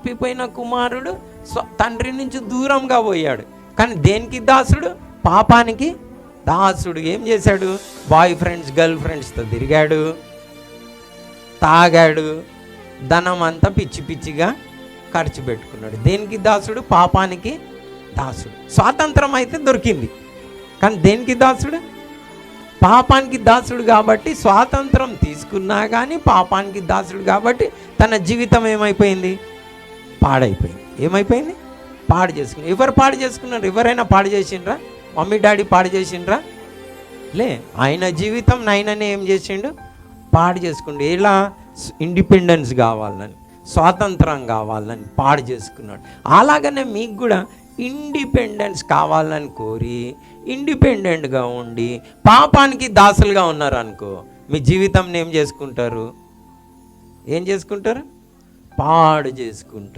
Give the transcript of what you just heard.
తప్పిపోయిన కుమారుడు తండ్రి నుంచి దూరంగా పోయాడు. కానీ దేనికి దాసుడు? పాపానికి దాసుడు. ఏం చేశాడు? బాయ్ ఫ్రెండ్స్, గర్ల్ ఫ్రెండ్స్తో తిరిగాడు, తాగాడు, ధనం అంతా పిచ్చి పిచ్చిగా ఖర్చు పెట్టుకున్నాడు. దేనికి దాసుడు? పాపానికి దాసుడు. స్వాతంత్రం అయితే దొరికింది, కానీ దేనికి దాసుడు? పాపానికి దాసుడు. కాబట్టి స్వాతంత్రం తీసుకున్నా కానీ పాపానికి దాసుడు కాబట్టి తన జీవితం ఏమైపోయింది? పాడైపోయింది. ఏమైపోయింది? పాడు చేసుకుని. ఎవరు పాడు చేసుకున్నారు? ఎవరైనా పాడు చేసిండ్రా? మమ్మీ డాడీ పాడు చేసిండ్రా? లే, ఆయన జీవితం ఆయననే ఏం చేసిండు? పాడు చేసుకుండు. ఎలా? ఇండిపెండెన్స్ కావాలని, స్వాతంత్రం కావాలని పాడు చేసుకున్నాడు. అలాగనే మీకు కూడా ఇండిపెండెన్స్ కావాలని కోరి ఇండిపెండెంట్గా ఉండి పాపానికి దాసులుగా ఉన్నారనుకో, మీ జీవితం ఏం చేసుకుంటారు? ఏం చేసుకుంటారు? పాడు చేసుకుంటారు.